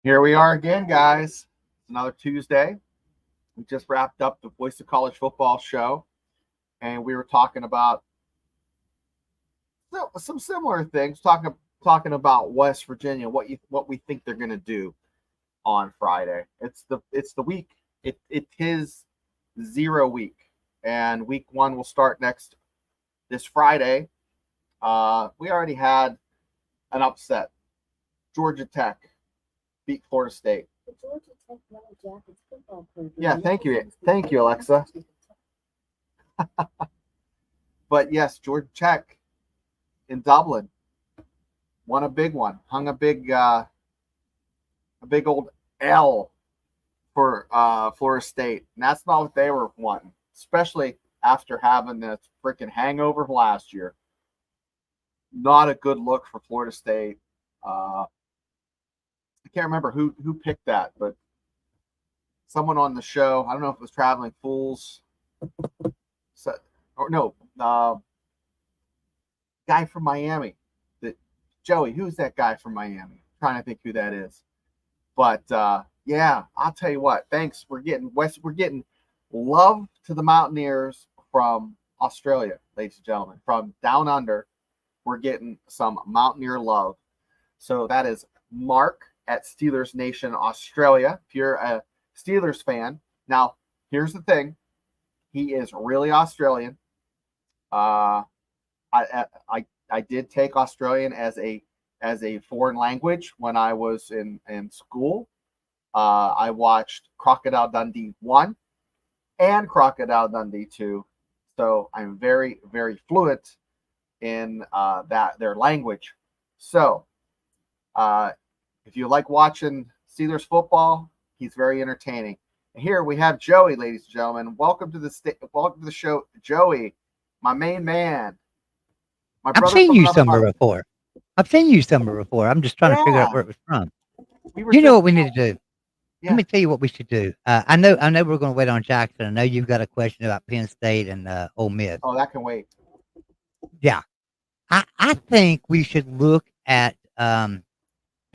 Here we are again, guys. It's another Tuesday. We just wrapped up the Voice of College Football show, and we were talking about some similar things. Talking about West Virginia, what we think they're going to do on Friday. It's the week. It is 0 week, and week 1 will start this Friday. We already had an upset. Georgia Tech beat Florida State. The Georgia Tech Yellow Jackets football program. Yeah, thank you, Alexa. But yes, Georgia Tech in Dublin won a big one, hung a big old L for Florida State, and that's not what they were wanting, especially after having the freaking hangover last year. Not a good look for Florida State. I can't remember who picked that, but someone on the show, I don't know if it was Traveling Fools, guy from Miami. Joey, who's that guy from Miami? I'm trying to think who that is. But yeah, I'll tell you what. Thanks. We're getting love to the Mountaineers from Australia, ladies and gentlemen, from down under. We're getting some Mountaineer love. So that is Mark at Steelers Nation Australia. If you're a Steelers fan, now here's the thing: he is really Australian. I did take Australian as a foreign language when I was in school. I watched Crocodile Dundee 1 and Crocodile Dundee 2, so I'm very, very fluent in their language. So if you like watching Steelers football, he's very entertaining. And here we have Joey, ladies and gentlemen. Welcome to the show, Joey, my main man. I've seen you somewhere before. I'm just trying to figure out where it was from. You know what we need to do? Yeah. Let me tell you what we should do. I know we're going to wait on Jackson. I know you've got a question about Penn State and Ole Miss. Oh, that can wait. Yeah. I think we should look at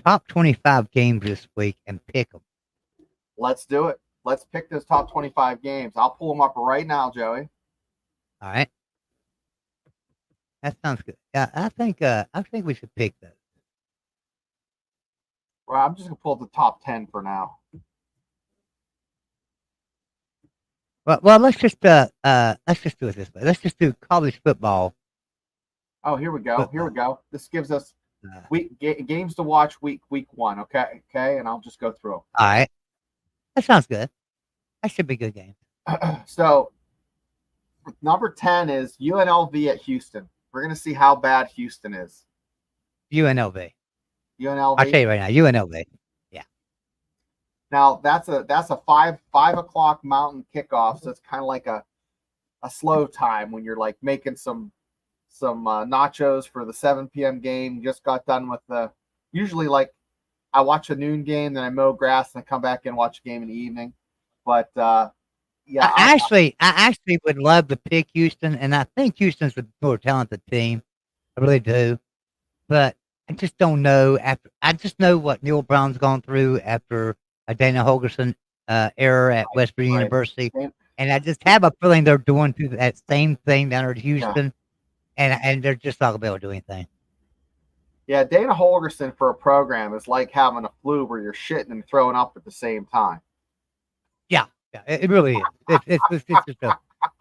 top 25 games this week and pick them. Let's do it. Let's pick those top 25 games. I'll pull them up right now, Joey. All right. That sounds good. Yeah, I think we should pick those. Well, I'm just gonna pull the top 10 for now. Well, let's just do it this way. Let's just do college football. Oh, here we go. This gives us games to watch week 1. Okay, and I'll just go through them. All right, that sounds good. That should be a good game. So, number 10 is UNLV at Houston. We're gonna see how bad Houston is. UNLV. I'll tell you right now, UNLV. Yeah. Now that's a 5 o'clock Mountain kickoff, so it's kind of like a slow time when you're like making some nachos for the 7 p.m. game. Just got done with usually like I watch a noon game, then I mow grass, and I come back and watch a game in the evening. But yeah, I actually would love to pick Houston, and I think Houston's a more talented team. I really do, but I just don't know. I just know what Neil Brown's gone through after a Dana Holgorsen error at West Virginia University, and I just have a feeling they're doing that same thing down at Houston, and they're just not gonna be able to do anything. Yeah, Dana Holgorsen for a program is like having a flu where you're shitting and throwing up at the same time. Yeah, it really is. It's just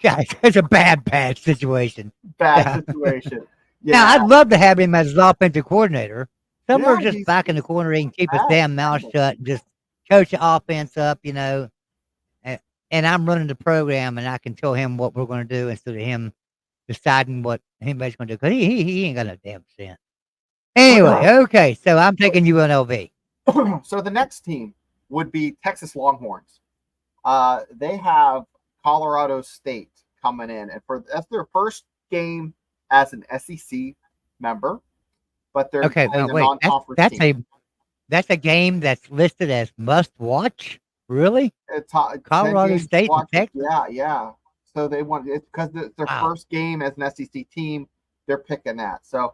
it's a bad situation. Bad situation. Yeah. Now, I'd love to have him as his offensive coordinator. Somewhere just back in the corner, he can keep his damn mouth shut and just coach the offense up, and I'm running the program, and I can tell him what we're going to do instead of him deciding what anybody's going to do, because he ain't got no damn sense. Anyway, okay, so I'm taking UNLV. So the next team would be Texas Longhorns. They have Colorado State coming in, and that's their first game as an SEC member, but they're okay. playing a Wait, non-conference team. That's a game that's listed as must watch. Really? Colorado State and Texas? Yeah. So they want it because it's their first game as an SEC team. They're picking that. So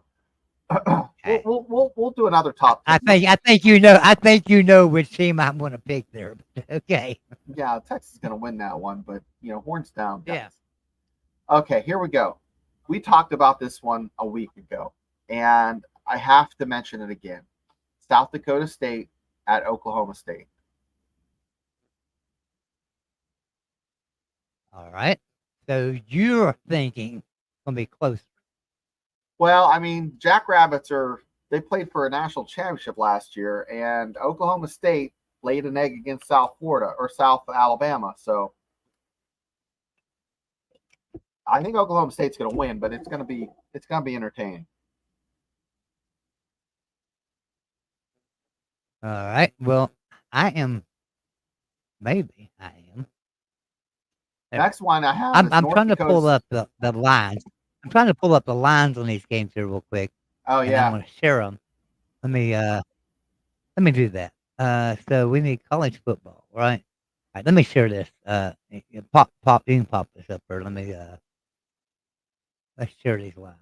Okay. We'll do another top I 10. think you know which team I'm going to pick there. Okay. Yeah, Texas is going to win that one, but horns down, guys. Yeah. Okay, here we go. We talked about this one a week ago, and I have to mention it again. South Dakota State at Oklahoma State. All right. So you're thinking it's going to be close. Well, I mean, Jackrabbits they played for a national championship last year, and Oklahoma State laid an egg against South Florida or South Alabama. So I think Oklahoma State's going to win, but it's going to be entertaining. All right. Well, I am. Maybe I am. Next one I have. I'm North trying to Dakota. pull up the lines. I'm trying to pull up the lines on these games here real quick. Oh And I'm yeah. going to share them. Let me do that. So we need college football, right? All right, let me share this. You can pop this up here. Let's share these lines.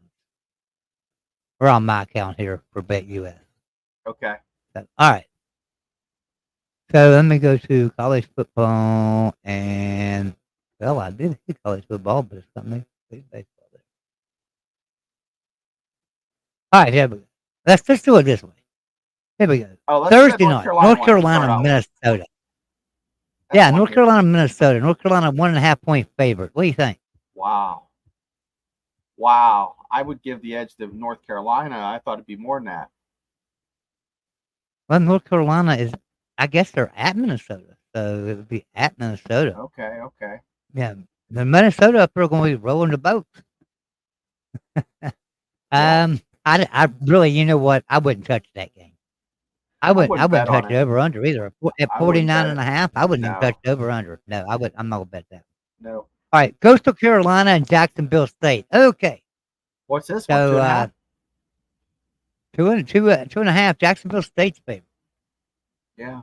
We're on my account here for BetUS. Okay. So, all right. So let me go to college football and well, I did see college football, but it's something baseball there. All right, here we go. Let's do it this way. Here we go. Oh, let's do that Thursday night, Carolina North one to start Carolina, out with. Minnesota. That's Yeah, one North here. Carolina, Minnesota. North Carolina, 1.5-point favorite. What do you think? Wow. I would give the edge to North Carolina. I thought it'd be more than that. Well, North Carolina is, I guess they're at Minnesota, so it would be at Minnesota. Okay. Yeah, the Minnesota up there are going to be rolling the boat. Yeah. I really, you know what? I wouldn't touch that game. I wouldn't bet touch on the it. over under either. At I wouldn't bet 49.5, I wouldn't even No. touch the over under. No, I'm not gonna bet that. No. All right, Coastal Carolina and Jacksonville State. Okay, What's this one? so 2.5. Jacksonville State's favorite. Yeah.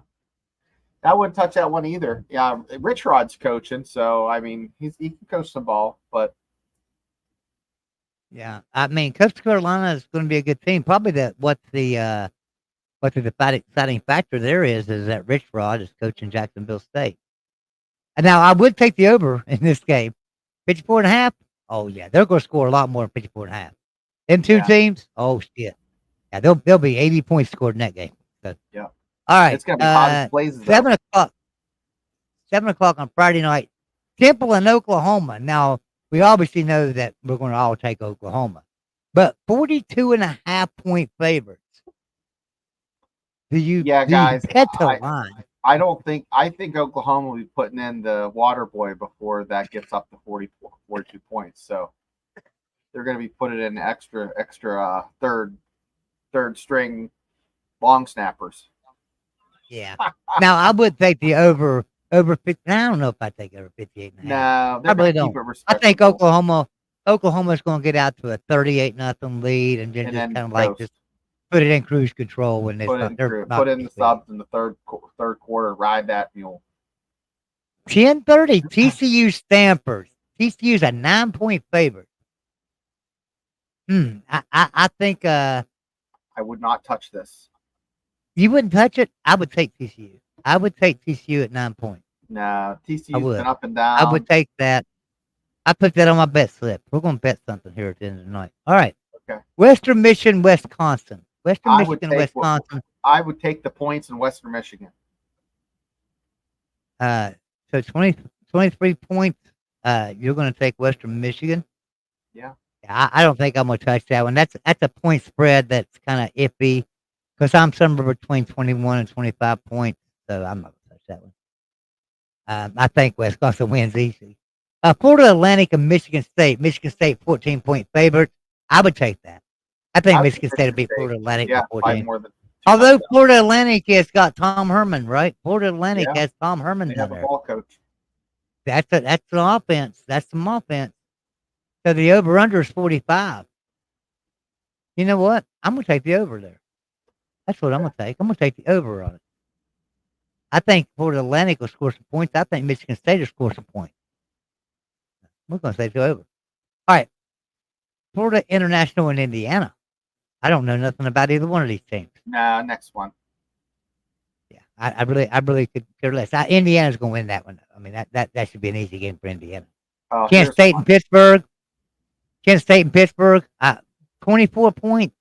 I wouldn't touch that one either. Yeah, Rich Rod's coaching, so I mean he can coach some ball, but Yeah, I mean Coastal Carolina is going to be a good team. Probably what's the deciding factor there is that Rich Rod is coaching Jacksonville State. And now I would take the over in this game. 54.5. Oh yeah, they're going to score a lot more than 54.5. Them two Yeah. teams. Oh shit. Yeah, there'll be 80 points scored in that game. So, yeah. all right. It's gonna be hot as blazes. 7 o'clock. 7 o'clock on Friday night. Temple in Oklahoma. Now we obviously know that we're going to all take Oklahoma, but 42.5-point favorites. Do you guys, bet the line? I think Oklahoma will be putting in the water boy before that gets up to 42 points. So they're going to be putting in extra third string long snappers. Yeah. Now I would take the over 50. I don't know if I take over 58.5. No, I really don't. I think Oklahoma's going to get out to a 38-0 lead and then just kind of like just put it in cruise control when they put in the subs in the third quarter. Ride that mule. 10:30 TCU Stanford. TCU's a 9-point favorite. I think I would not touch this. You wouldn't touch it. I would take TCU. I would take TCU at 9 points. No, TCU's been up and down. I would take that. I put that on my bet slip. We're going to bet something here at the end of the night. All right. Okay. Western Michigan, Wisconsin. Wisconsin. I would take the points in Western Michigan. So 23 points. You're going to take Western Michigan. Yeah. I don't think I'm going to touch that one. That's a point spread that's kind of iffy because I'm somewhere between 21 and 25 points. So I'm not going to touch that one. I think Wisconsin wins easy. Florida Atlantic and Michigan State. Michigan State 14-point favorite. I would take that. I think Michigan State would beat Florida Atlantic by 14. More than Although Florida Atlantic has got Tom Herman, right? Florida Atlantic has Tom Herman down there. Ball coach. That's an offense. That's some offense. So the over-under is 45. You know what? I'm going to take the over there. That's what I'm going to take. I'm going to take the over on it. I think Florida Atlantic will score some points. I think Michigan State will score some points. We're going to take the over. All right. Florida International in Indiana. I don't know nothing about either one of these teams. Nah, next one. Yeah, I really could care less. Indiana's going to win that one. I mean, that should be an easy game for Indiana. Oh, Kansas here's State one. and Pittsburgh. Kansas State and Pittsburgh. 24 points.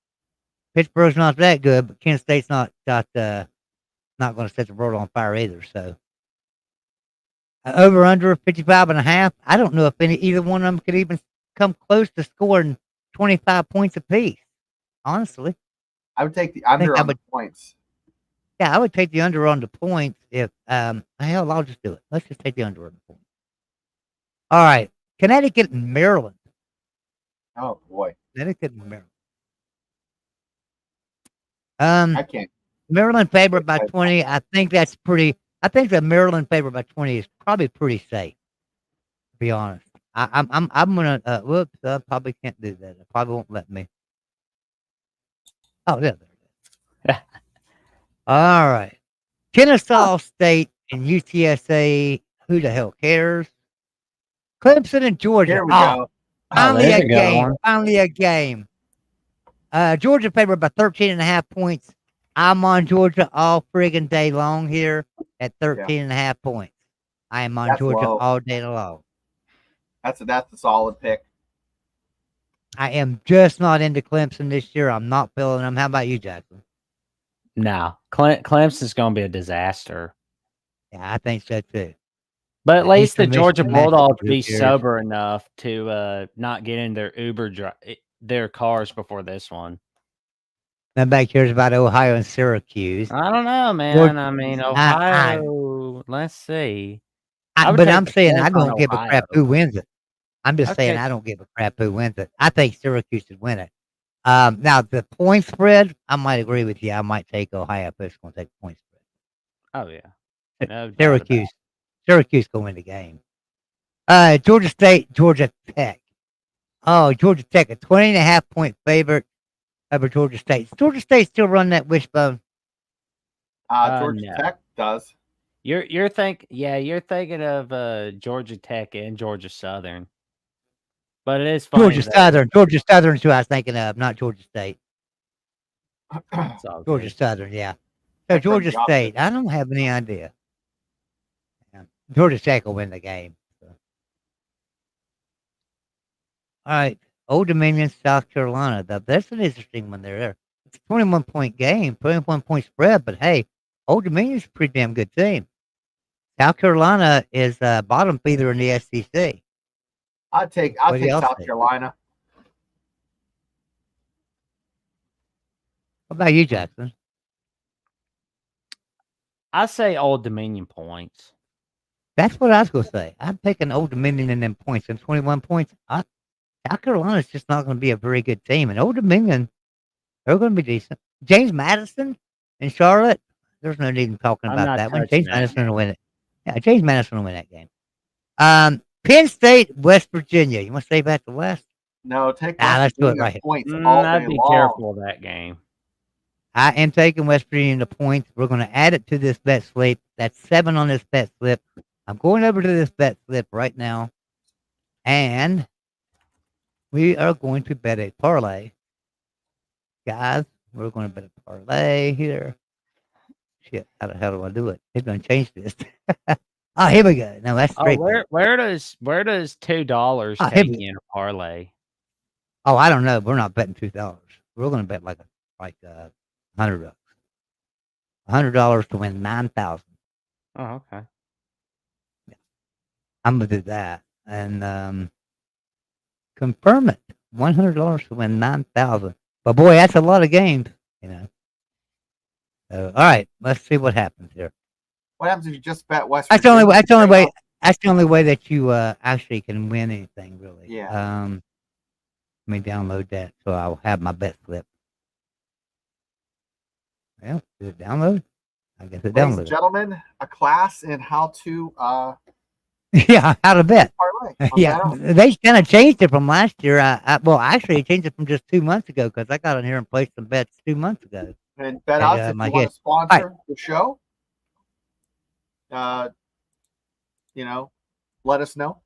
Pittsburgh's not that good, but Kansas State's not going to set the world on fire either. So over under 55.5. I don't know if either one of them could even come close to scoring 25 points apiece. Honestly, I would take the I think under I on the would. points. Yeah, I would take the under on the points if hell, I'll just do it. Let's just take the under on the points. All right, Connecticut and Maryland. Oh boy, Connecticut and Maryland. I can't. Maryland favored by 20. I think that's pretty. I think the Maryland favored by 20 is probably pretty safe. To be honest, I'm gonna. Whoops, I probably can't do that. It probably won't let me. Oh, there. All right, Kennesaw State and UTSA. Who the hell cares? Clemson and Georgia. Here we go. Finally there's a a good game. one. Finally a game. Georgia favored by 13.5 points. I'm on Georgia all friggin' day long here at 13.5 points. I am on That's Georgia low. all day long. That's a solid pick. I am just not into Clemson this year. I'm not feeling them. How about you, Jackson? No, Clemson's going to be a disaster. Yeah, I think so too. But at least the Eastern Georgia Michigan, Bulldogs who be cares? sober enough to not get in their their cars before this one. Nobody cares about Ohio and Syracuse. I don't know, man. Georgia- I mean, I- Ohio. Let's see. I would but take I'm the saying points I on don't give a Ohio. crap who wins it. I'm just saying Okay. I don't give a crap who wins it. I think Syracuse should win it. Now the point spread, I might agree with you. I might take Ohio, but it's going to take the point spread. Oh yeah, no doubt about it. Syracuse going to win the game. Georgia State, Georgia Tech. Oh, Georgia Tech, a 20.5 point favorite over Georgia State. Does Georgia State still run that wishbone? Georgia No. Tech does. You're thinking of Georgia Tech and Georgia Southern. But it is funny. Georgia Southern. Georgia Southern's who I was thinking of, not Georgia State. It's all Georgia good. Southern, yeah. So That's Georgia from the State, I don't have any idea. Yeah. Georgia Tech will win the game. So. All right, Old Dominion, South Carolina. That's an interesting one there. It's a 21-point game, 21-point spread, but hey, Old Dominion's a pretty damn good team. South Carolina is bottom feeder in the SEC. I'll take What do y'all South think? Carolina. What about you, Jackson? I say Old Dominion points. That's what I was going to say. I'm taking Old Dominion in them points and 21 points. South Carolina's just not going to be a very good team. And Old Dominion, they're going to be decent. James Madison in Charlotte, there's no need in talking I'm about not that one. touching James that Madison will game. win it. Yeah, James Madison will win that game. Penn State, West Virginia. You want to save that to West? No, take Let's do it Virginia right here. points all I'd day be long. careful of that game. I am taking West Virginia to points. We're going to add it to this bet slip. That's 7 on this bet slip. I'm going over to this bet slip right now. And we are going to bet a parlay. Guys, we're going to bet a parlay here. Shit, how the hell do I do it? It's going to change this. Oh, here we go. No, that's Oh, great. where does $2 Ah, take here we- you in a parlay? Oh, I don't know. We're not betting $2. We're going to bet like $100. $100 to win 9,000. Oh, okay. I'm gonna do that and confirm it. $100 to win 9,000. But boy, that's a lot of games, you know. So, all right, let's see what happens here. What happens if you just bet West That's the Virginia? only way. That's the only way. That's the only way that you actually can win anything, really. Yeah. Let me download that so I'll have my bet slip. Well, did it download? I guess it Ladies and downloaded. gentlemen, a class in how to Yeah, how to bet. parlay. on Yeah, that. they kind of changed it from last year. Well, actually, they changed it from just 2 months ago because I got on here and placed some bets 2 months ago. And bet And, odds if my you want guess- to sponsor the show. Let us know.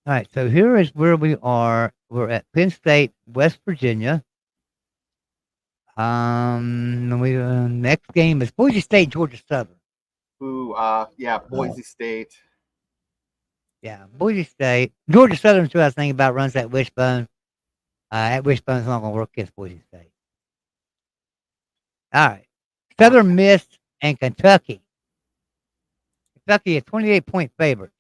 All right, so here is where we are. We're at Penn State, West Virginia. Next game is Boise State, Georgia Southern. Ooh, yeah, Boise State. Yeah, Boise State. Georgia Southern's who I was thinking about runs that wishbone. That wishbone's not going to work against Boise State. All right. Southern Miss and Kentucky. Kentucky a 28-point favorite.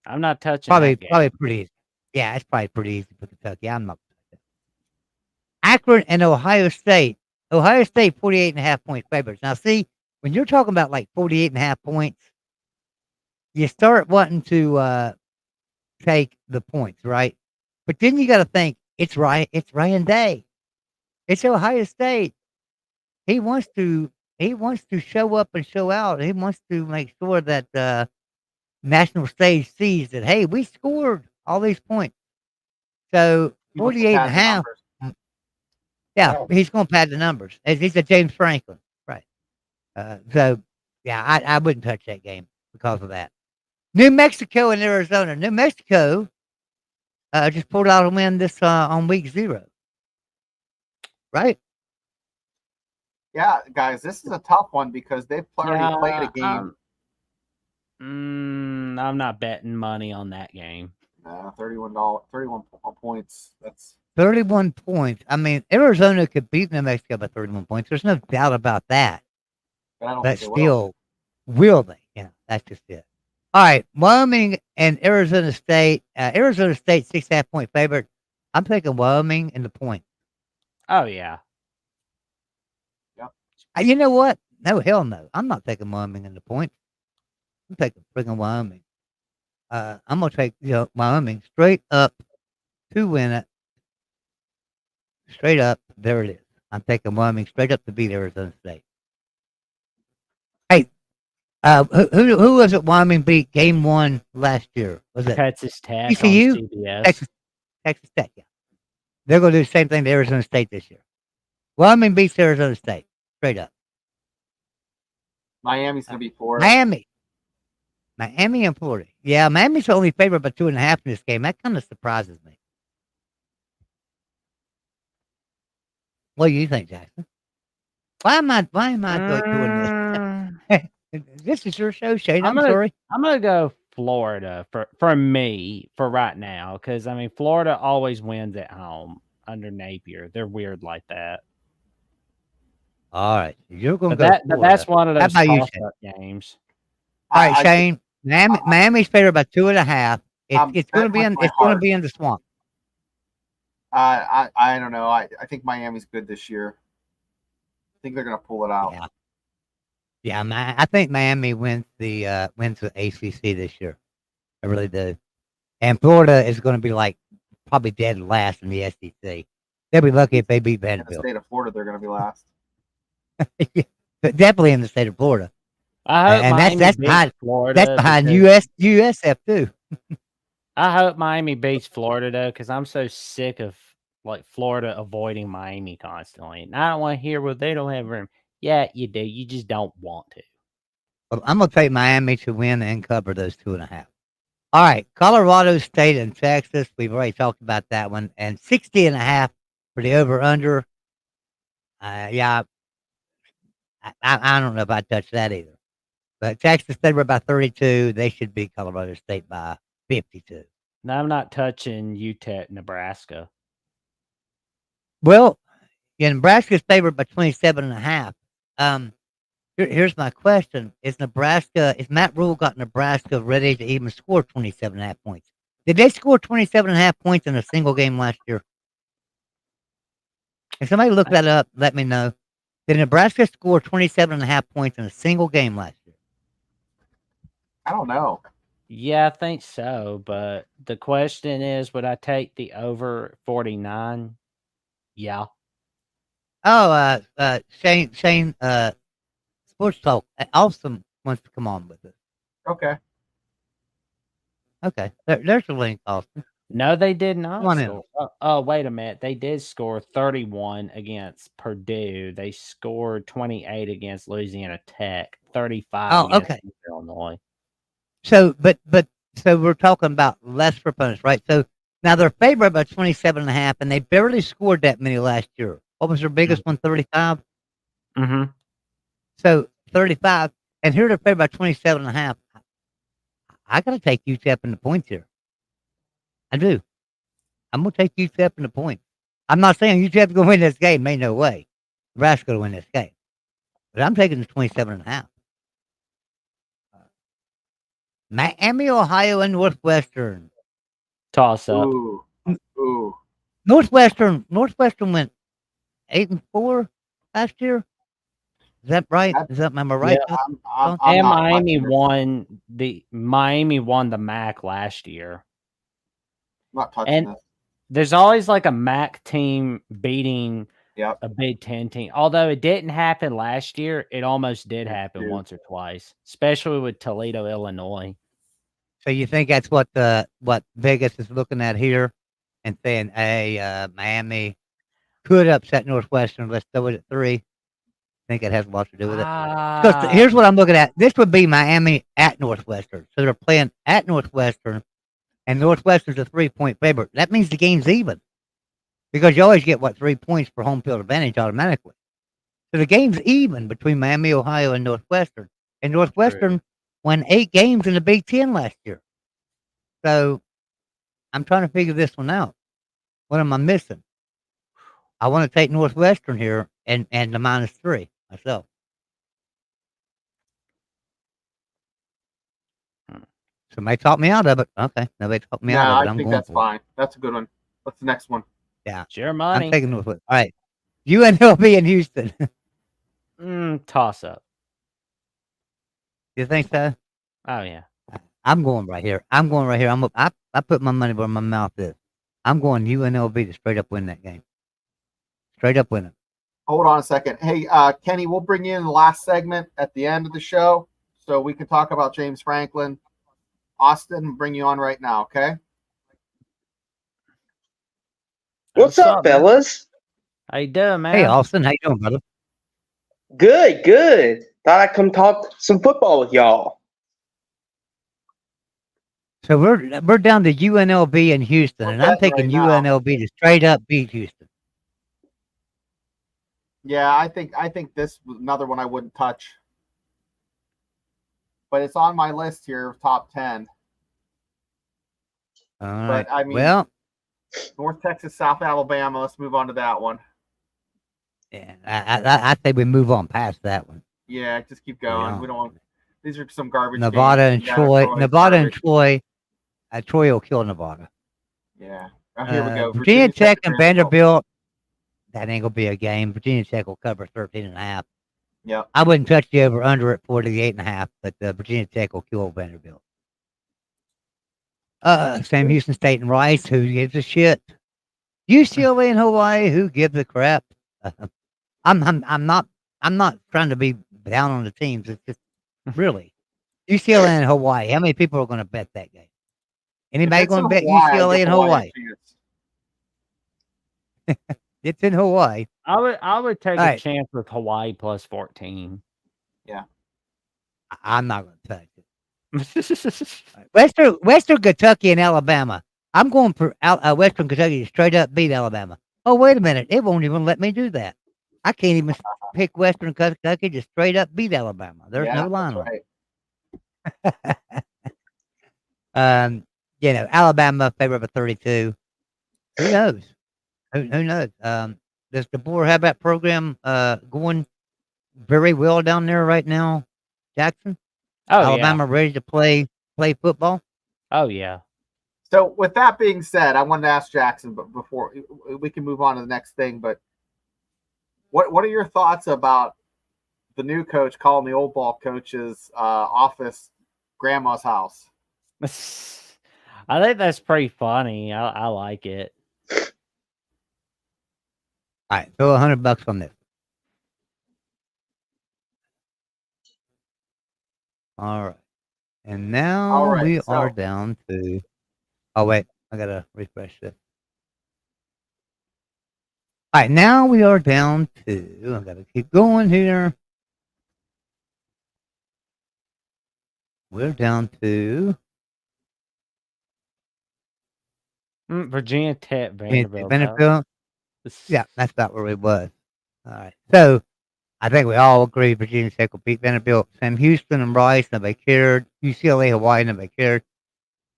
I'm not touching Probably that game. probably pretty easy. Yeah, it's probably pretty easy for Kentucky. I'm not. Akron and Ohio State. Ohio State 48.5-point favorites. Now, see, when you're talking about like 48.5 points, you start wanting to take the points, right? But then you got to think it's Ryan Day. It's Ohio State. He wants to show up and show out. He wants to make sure that national stage sees that, hey, we scored all these points. So He wants to 48 pad and a the half. numbers. Yeah, he's going to pad the numbers. He's a James Franklin, right? So, yeah, I wouldn't touch that game because of that. New Mexico and Arizona. New Mexico just pulled out a win this on week 0, right? Yeah, guys, this is a tough one because they've already played a game. I'm not betting money on that game. $31 points. That's 31 points. I mean, Arizona could beat New Mexico by 31 points. There's no doubt about that. but I don't But think they will. still, will they? Yeah, that's just it. All right, Wyoming and Arizona State. Arizona State 6.5-point favorite. I'm taking Wyoming in the point. Oh yeah. You know what? No, hell no. I'm not taking Wyoming in the point. I'm taking freaking Wyoming. I'm gonna take Wyoming straight up to win it. Straight up, there it is. I'm taking Wyoming straight up to beat Arizona State. Hey, who was it? Wyoming beat game 1 last year? Was it Texas Tech TCU? on CBS. Texas Tech? Yeah, they're gonna do the same thing to Arizona State this year. Wyoming beats Arizona State straight up. Miami's going to be Florida. Miami and Florida. Yeah, Miami's only favored by 2.5 in this game. That kind of surprises me. What do you think, Jackson? Why am I doing this? This is your show, Shane. I'm sorry. I'm gonna go Florida for me for right now because I mean Florida always wins at home under Napier. They're weird like that. All right, you're going to But go. that's one of How those about you, toss-up games. All right, I- Shane. Miami's favored by 2.5. It's going to be in. with my It's going to heart. be in the swamp. I don't know. I think Miami's good this year. I think they're going to pull it out. Yeah. I think Miami wins the ACC this year. I really do. And Florida is going to be like probably dead last in the SEC. They'll be lucky if they beat In the Vanderbilt. state of Florida, they're going to be last. Yeah, but definitely in the state of Florida. I hope And Miami that's beats behind Florida. That's behind because- USF too. I hope Miami beats Florida though, because I'm so sick of like Florida avoiding Miami constantly. And I don't want to hear well they don't have room. Yeah, you do. You just don't want to. Well, I'm going to take Miami to win and cover those 2.5. All right, Colorado State and Texas. We've already talked about that one. And 60.5 for the over/under. Yeah, I don't know if I'd touch that either. But Texas, they were about 32. They should beat Colorado State by 52. No, I'm not touching UTEP, Nebraska. Well, yeah, Nebraska's favored by 27.5. Here's my question: Is Matt Rule got Nebraska ready to even score 27.5 points? Did they score 27.5 points in a single game last year? If somebody look that up, let me know. Did Nebraska score 27.5 points in a single game last year? I don't know. Yeah, I think so. But the question is, would I take the over 49? Yeah. Oh, Shane, Sports Talk, Awesome wants to come on with us. Okay. Okay, there's a link, Austin. No, they did not. Come on in. Score. Oh, wait a minute. They did score 31 against Purdue. They scored 28 against Louisiana Tech, 35 against okay. Illinois. So, so we're talking about less proponents, right? So now they're favored by 27.5, and they barely scored that many last year. What was their biggest one? 35. Mm-hmm. So 35, and here they're favored by 27.5. I got to take UTEP in the points here. I do. I'm gonna take UTEP in the points. I'm not saying UTEP's gonna win this game. Ain't no way. Nebraska's gonna win this game, but I'm taking the 27.5. Miami, Ohio, and Northwestern. Toss up. Ooh. Northwestern went 8-4 last year. Is that right? Is that am I right? Yeah. I'm And not Miami touching this. won the MAC last year. I'm not touching And this. there's always like a MAC team beating Yep. a Big Ten team. Although it didn't happen last year, it almost did happen Dude. once or twice, especially with Toledo, Illinois. So you think that's what Vegas is looking at here, and saying, "Hey, Miami could upset Northwestern. Let's throw it at 3." I think it has a lot to do with it. Because here's what I'm looking at. This would be Miami at Northwestern. So they're playing at Northwestern, and Northwestern's a 3-point favorite. That means the game's even. Because you always get, 3 points for home field advantage automatically. So the game's even between Miami, Ohio, and Northwestern. And Northwestern won 8 games in the Big Ten last year. So I'm trying to figure this one out. What am I missing? I want to take Northwestern here and the -3 myself. Somebody talked me out of it. Okay, nobody talked me out Yeah, of it. I I'm think going that's for it. fine. That's a good one. What's the next one? Yeah, It's your I'm money. taking Northwestern. All right, UNLV in Houston. Toss up. You think so? Oh yeah. I'm going right here. I put my money where my mouth is. I'm going UNLV to straight up win that game. Straight up win it. Hold on a second. Hey, Kenny, we'll bring you in the last segment at the end of the show so we can talk about James Franklin. Austin, bring you on right now, okay? What's up, man? fellas? How you doing, man? Hey, Austin, how you doing, brother? Good, good. Thought I'd come talk some football with y'all. So we're down to UNLV in Houston, We're and I'm betting taking right now. UNLV to straight up beat Houston. Yeah, I think this was another one I wouldn't touch. But it's on my list here of top 10. All right. But I mean, well, North Texas, South Alabama. Let's move on to that one. yeah, I say we move on past that one. Yeah, just keep going. Yeah. We don't want. These are some garbage. Nevada games. and Indiana, Troy. Nevada and garbage. Troy. Troy will kill Nevada. Yeah. Oh, here we go. Virginia Tech and Vanderbilt. That ain't gonna be a game. Virginia Tech will cover 13.5. Yeah. I wouldn't touch the over under at 48.5, but Virginia Tech will kill Vanderbilt. Sam Houston State and Rice. Who gives a shit? UCLA and Hawaii. Who gives a crap? I'm not trying to be down on the teams. It's just really UCLA and Hawaii. How many people are going to bet that game? Anybody going to bet UCLA and Hawaii? It's in Hawaii. I would take a chance with Hawaii plus 14. Yeah. I'm not going to touch it. Western Kentucky and Alabama. I'm going for Western Kentucky to straight up beat Alabama. Oh, wait a minute. It won't even let me do that. I can't even pick Western Kentucky to straight up beat Alabama. There's no line on it. Alabama favorite of 32. Who knows? Who knows? Does the Boer have that program going very well down there right now, Jackson? Oh, Alabama ready to play football? Oh, yeah. So with that being said, I wanted to ask Jackson, but before we can move on to the next thing, but what are your thoughts about the new coach calling the old ball coach's office grandma's house? I think that's pretty funny. I like it. All right, throw $100 on this. All right, and now we are down to. Oh wait, I gotta refresh this. All right, now we are down to. I gotta keep going here. We're down to Virginia Tech, Vanderbilt. Yeah, that's about where we was. All right. So I think we all agree Virginia Tech will beat Vanderbilt. Sam Houston and Rice, nobody cared. UCLA, Hawaii, nobody cared.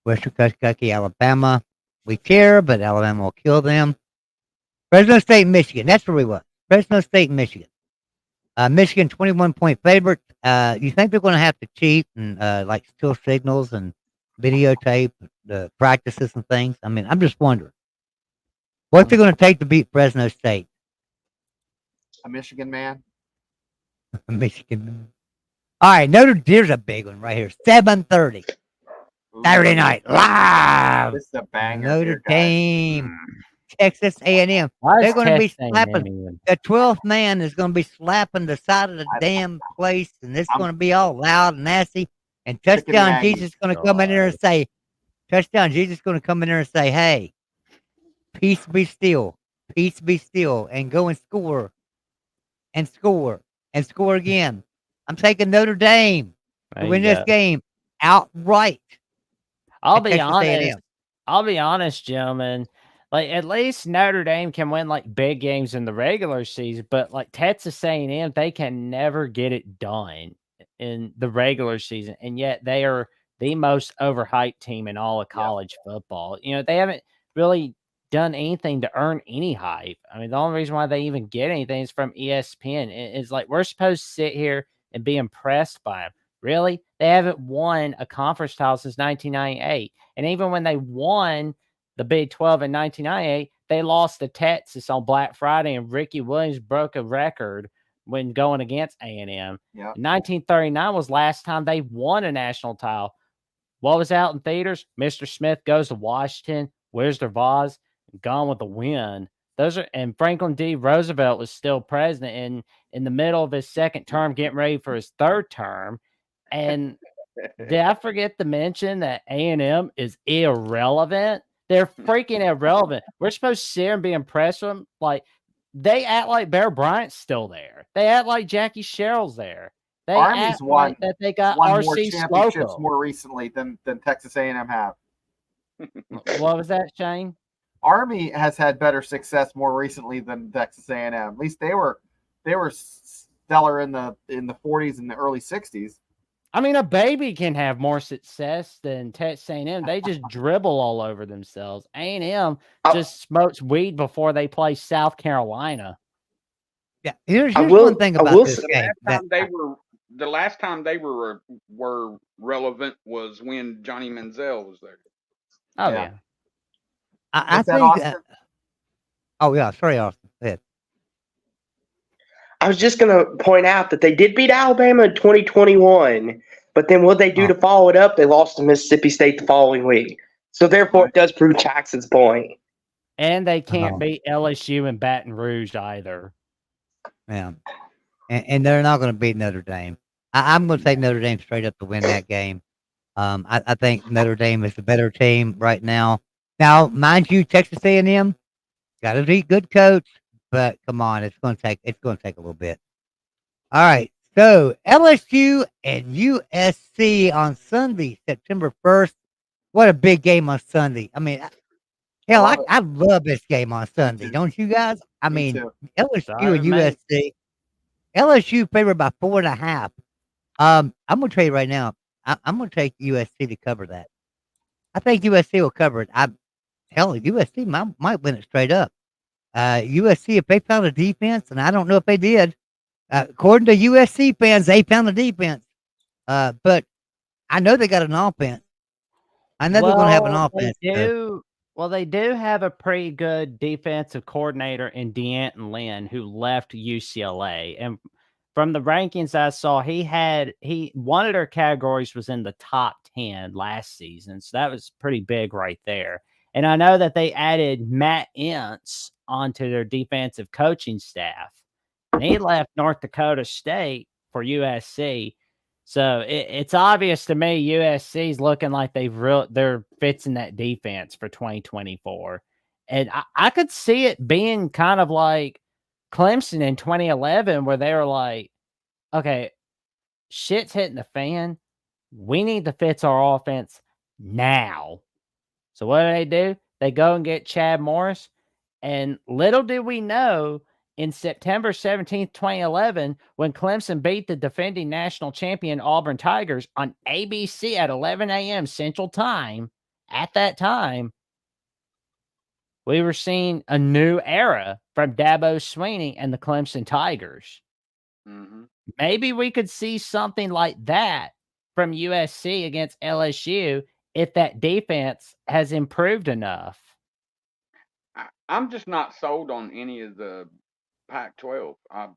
Western Kentucky, Alabama, we care, but Alabama will kill them. Fresno State, Michigan. That's where we was. Fresno State, Michigan. Michigan, 21-point favorite. You think they're going to have to cheat and like steal signals and videotape the practices and things? I mean, I'm just wondering what's it going to take to beat Fresno State, A Michigan man. Michigan. All right, Here's a big one right here. 7:30 Ooh, Saturday night live. This is a banger Notre here, guys. Dame, Texas A&M. Why They're is going to be Texas slapping. A&M even? The 12th man is going to be slapping the side of the damn place, and it's going to be all loud and nasty. And Touchdown Aggies. Jesus is going to come in there and say, hey, peace be still, and go and score, and score, and score again. I'm taking Notre Dame There to win you this go. game outright. I'll at be Texas honest. A&M. I'll be honest, gentlemen. Like at least Notre Dame can win like big games in the regular season, but like Texas A&M, they can never get it done in the regular season, and yet they are the most overhyped team in all of college football. You know, they haven't really done anything to earn any hype. I mean, the only reason why they even get anything is from ESPN. It's like we're supposed to sit here and be impressed by them. Really, they haven't won a conference title since 1998, and even when they won the Big 12 in 1998, they lost to Texas on Black Friday, and Ricky Williams broke a record when going against A&M. Yeah. 1939 was last time they won a national title. What was out in theaters? Mr. Smith Goes to Washington, Wizard of Oz, Gone with the Wind. And Franklin D. Roosevelt was still president and in the middle of his second term, getting ready for his third term. And did I forget to mention that A&M is irrelevant? They're freaking irrelevant. We're supposed to sit here and be impressed with them. Like, they act like Bear Bryant's still there. They act like Jackie Sherrill's there. They Army's act like that they got won more R.C. championships Slocum. more recently than Texas A&M have. What was that, Shane? Army has had better success more recently than Texas A&M. At least they were stellar in the 40s and the early 60s. I mean, a baby can have more success than Texas A&M. They just dribble all over themselves. A&M just smokes weed before they play South Carolina. Yeah, here's one thing about this game. The last time they were relevant was when Johnny Manziel was there. Oh yeah. I think. Oh yeah, sorry, Austin. Go ahead. I was just going to point out that they did beat Alabama in 2021, but then what they do to follow it up, they lost to Mississippi State the following week. So therefore, it does prove Jackson's point. And they can't beat LSU and Baton Rouge either. Yeah, and they're not going to beat Notre Dame. I'm going to take Notre Dame straight up to win that game. I think Notre Dame is the better team right now. Now, mind you, Texas A&M got a good coach, but come on, it's going to take a little bit. All right, so LSU and USC on Sunday, September 1st. What a big game on Sunday! I mean, hell, I love this game on Sunday, don't you guys? I mean, LSU and USC. LSU favored by 4.5. I'm going to tell you right now, I'm going to take USC to cover that. I think USC will cover it. USC might win it straight up. USC, if they found a defense, and I don't know if they did, according to USC fans, they found a defense. But I know they got an offense. I know they're going to have an offense. They do have a pretty good defensive coordinator in D'Anton Lynn who left UCLA. And from the rankings I saw, one of their categories was in the top 10 last season. So that was pretty big right there. And I know that they added Matt Ince onto their defensive coaching staff. And he left North Dakota State for USC. So it's obvious to me USC is looking like they're fixing that defense for 2024. And I could see it being kind of like Clemson in 2011 where they were like, okay, shit's hitting the fan. We need to fix our offense now. So what do? They go and get Chad Morris. And little did we know, in September 17th, 2011, when Clemson beat the defending national champion Auburn Tigers on ABC at 11 a.m. Central Time, at that time, we were seeing a new era from Dabo Swinney and the Clemson Tigers. Hmm. Maybe we could see something like that from USC against LSU if that defense has improved enough. I'm just not sold on any of the Pac-12. I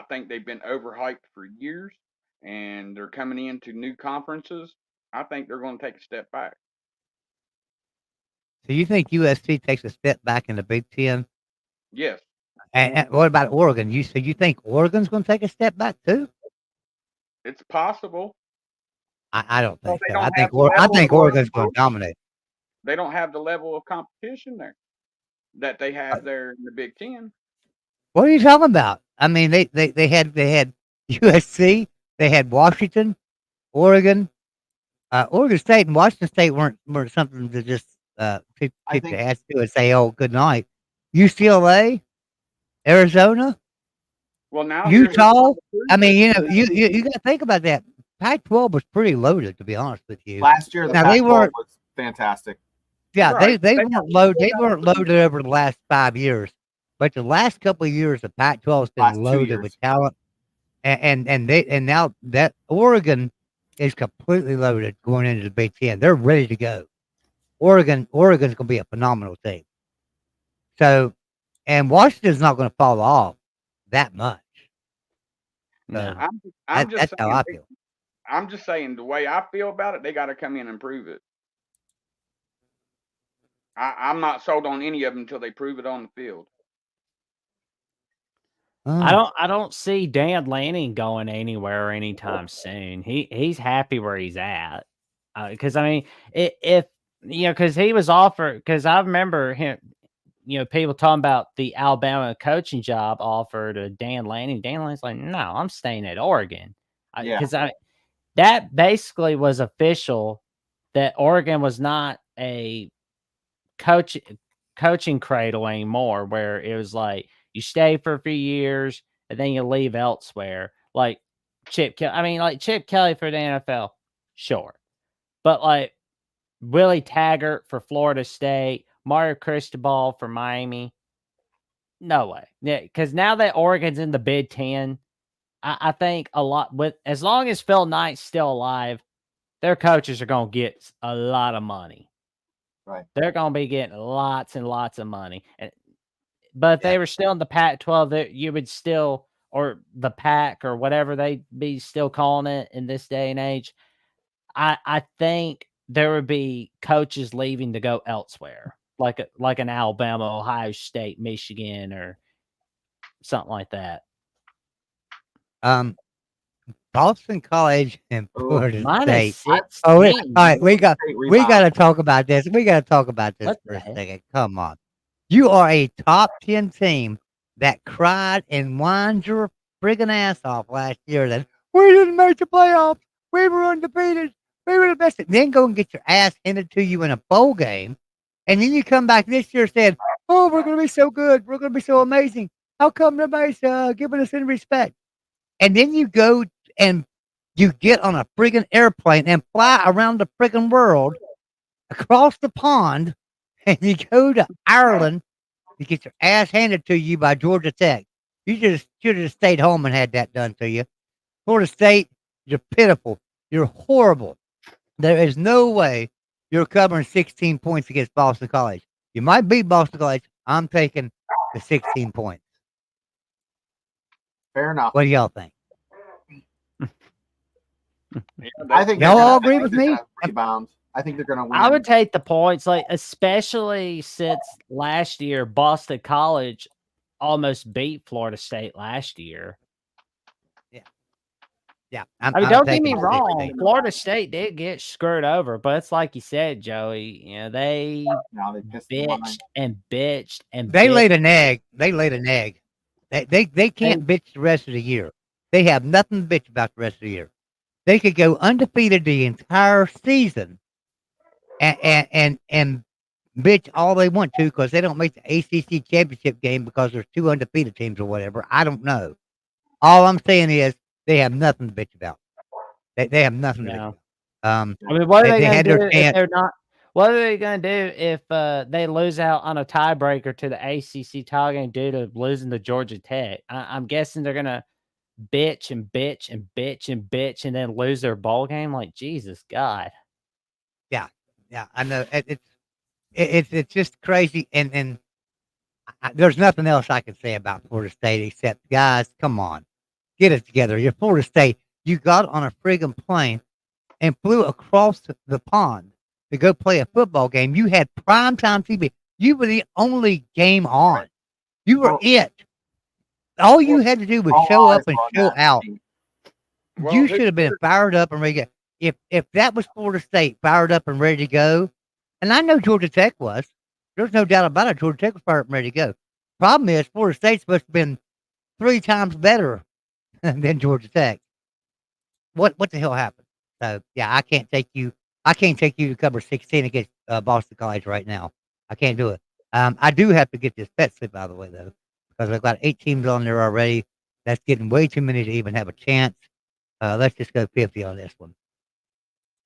think they've been overhyped for years, and they're coming into new conferences. I think they're going to take a step back. So you think USC takes a step back in the Big Ten? Yes, And what about Oregon? You think Oregon's going to take a step back too? it's possible. I don't Well, think they so. don't have the I level think of Oregon's going to dominate. They don't have the level of competition there that they have there in the Big Ten. What are you talking about? I mean, they had USC, they had Washington, Oregon, Oregon State, and Washington State weren't something to just keep I the think ass to and say, "Oh, good night." UCLA, Arizona, Well, now here's the Utah. problem too. I mean, you know, you got to think about that. Pac-12 was pretty loaded, to be honest with you. last year the Now, they Pac-12 weren't- was fantastic. Yeah, Right. they weren't loaded. They weren't loaded over the last 5 years, but the last couple of years, the Pac-12 has Last been 2 loaded years. with talent, and now that Oregon is completely loaded going into the Big Ten. They're ready to go. Oregon's going to be a phenomenal team. So, and Washington's not going to fall off that much. No. So, I'm just that's how I saying. feel. I'm just saying the way I feel about it, they got to come in and prove it. I'm not sold on any of them until they prove it on the field. I don't see Dan Lanning going anywhere anytime soon. He's happy where he's at. Because I mean, if you know, because he was offered. Because I remember him. You know, people talking about the Alabama coaching job offer to Dan Lanning. Dan Lanning's like, no, I'm staying at Oregon. Yeah. Because that basically was official that Oregon was not a coaching cradle anymore, where it was like you stay for a few years and then you leave elsewhere. Like Chip Kelly. I mean, like Chip Kelly for the NFL, sure. But like Willie Taggart for Florida State, Mario Cristobal for Miami, no way. Yeah, because now that Oregon's in the Big Ten, I think a lot with as long as Phil Knight's still alive, their coaches are gonna get a lot of money. Right. They're gonna be getting lots and lots of money. But if they were still in the Pac-12, that you would still, or the Pac or whatever they be still calling it in this day and age. I think there would be coaches leaving to go elsewhere, like an Alabama, Ohio State, Michigan, or something like that. Boston College and Florida Minus State. 16. Oh, all right, we got Rebound. to talk about this. We got to talk about this What for the a heck? second. Come on, you are a top 10 team that cried and whined your friggin' ass off last year. That we didn't make the playoffs. We were undefeated. We were the best. Then go and get your ass handed to you in a bowl game, and then you come back this year saying, "Oh, we're going to be so good. We're going to be so amazing. How come nobody's giving us any respect?" And then you go and you get on a friggin' airplane and fly around the friggin' world across the pond, and you go to Ireland to get your ass handed to you by Georgia Tech. You just should have stayed home and had that done to you. Florida State, you're pitiful. You're horrible. There is no way you're covering 16 points against Boston College. You might beat Boston College. I'm taking the 16 points. Fair enough. What do y'all think? Yeah, I think Y'all they're all gonna- agree I think with they're me? gonna rebound. I think they're going to win. I would take the points, like especially since last year Boston College almost beat Florida State last year. Yeah. I mean, I'm don't get taking me the wrong. 16. Florida State did get screwed over, but it's like you said, Joey. You know, they Now they pissed the line. bitched and bitched and They bitched. laid an egg. They laid an egg. They can't bitch the rest of the year. They have nothing to bitch about the rest of the year. They could go undefeated the entire season and bitch all they want to because they don't make the ACC championship game because there's 2 undefeated teams or whatever. I don't know. All I'm saying is they have nothing to bitch about. They have nothing to bitch Yeah. about. I mean, what are they They gonna had do their if chance. they're not? What are they gonna do if they lose out on a tiebreaker to the ACC title game due to losing to Georgia Tech? I'm guessing they're gonna bitch and bitch and bitch and bitch and then lose their bowl game. Like Jesus God. Yeah, yeah, I know. It's just crazy, and there's nothing else I can say about Florida State except, guys, come on, get it together. You're Florida State. You got on a friggin' plane and flew across the pond to go play a football game. You had primetime TV. You were the only game on. You were Well, it. All you had to do was all show eyes up and were on show that out. team. Well, You who should have been cares? fired up and ready to go. If that was Florida State fired up and ready to go, and I know Georgia Tech was, there's no doubt about it. Georgia Tech was fired up and ready to go. Problem is, Florida State's supposed to have been 3 times better than Georgia Tech. What the hell happened? So yeah, I can't take you. I can't take you to cover 16 against Boston College right now. I can't do it. I do have to get this pet slip out of the way though, because I've got 8 teams on there already. That's getting way too many to even have a chance. Let's just go 50 on this one.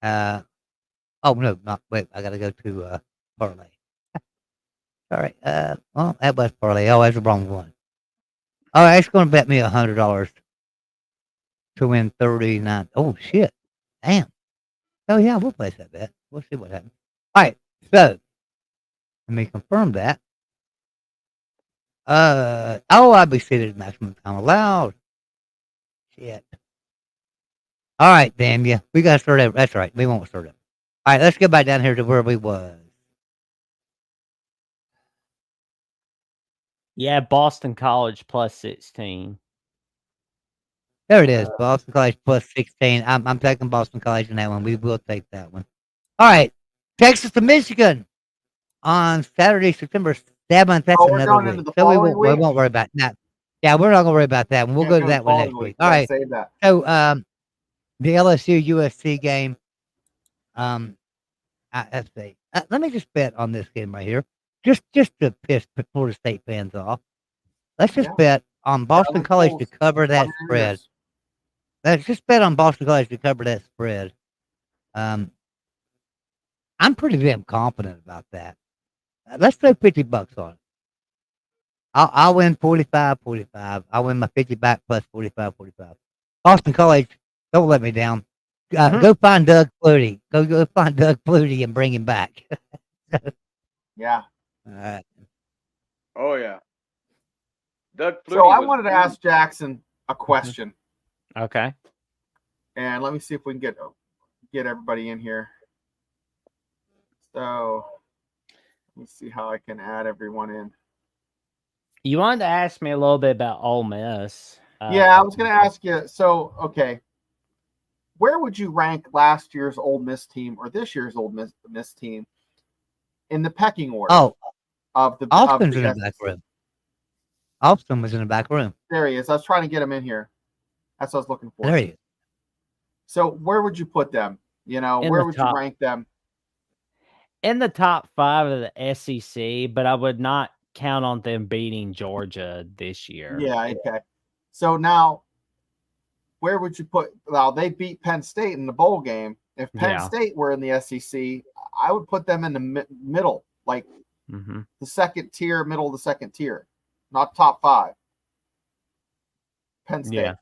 Oh no, not wait. I gotta go to parlay. All right. Well, that was parlay. Oh, that's the wrong one. All right, it's going to bet me $100 to win 39. Oh shit! Damn. Oh yeah, we'll place that bet. We'll see what happens. All right. So let me confirm that. Oh, I'll be seated maximum time allowed. Shit. All right, damn you. We gotta start over. That's right. We won't start over. All right, let's go back down here to where we was. Yeah, Boston College plus 16. There it is. Boston College plus 16. I'm taking Boston College in that one. We will take that one. All right. Texas to Michigan on Saturday, September 7th. That's Oh, we're another going into week. the So we following week. won't worry about that. Yeah, we're not gonna worry about that one. We'll Can't go do to the that one following next week. week. All Gotta right. save that. So the LSU USC game. Let's see. Let me just bet on this game right here. Just to piss Florida State fans off. Let's just Yeah. bet on Boston Doesn't College to close. cover that 1 spread. years. Let's just bet on Boston College to cover that spread. Um, I'm pretty damn confident about that. Let's throw $50 on it. I'll win 45-45. I'll win my 50 back plus 45-45. Boston College, don't let me down. Go find Doug Flutie. Go find Doug Flutie and bring him back. Yeah. All right. Oh yeah. Doug Flutie So I was wanted to ask Jackson a question, Okay. and let me see if we can get everybody in here. So let me see how I can add everyone in. You wanted to ask me a little bit about Ole Miss. Yeah, I was going to ask you. So, okay, where would you rank last year's Ole Miss team or this year's Ole Miss team in the pecking order? Oh, of the Austin's of in the back room. Austin was in the back room. There he is. I was trying to get him in here. That's what I was looking for. There he is. So, where would you put them? You know, In where the would top. you rank them? In the top 5 of the SEC, but I would not count on them beating Georgia this year. Yeah, okay. So now, where would you put? Well, they beat Penn State in the bowl game. If Penn Yeah. State were in the SEC, I would put them in the middle, like the second tier, middle of the second tier, not top 5. Penn State. Yeah.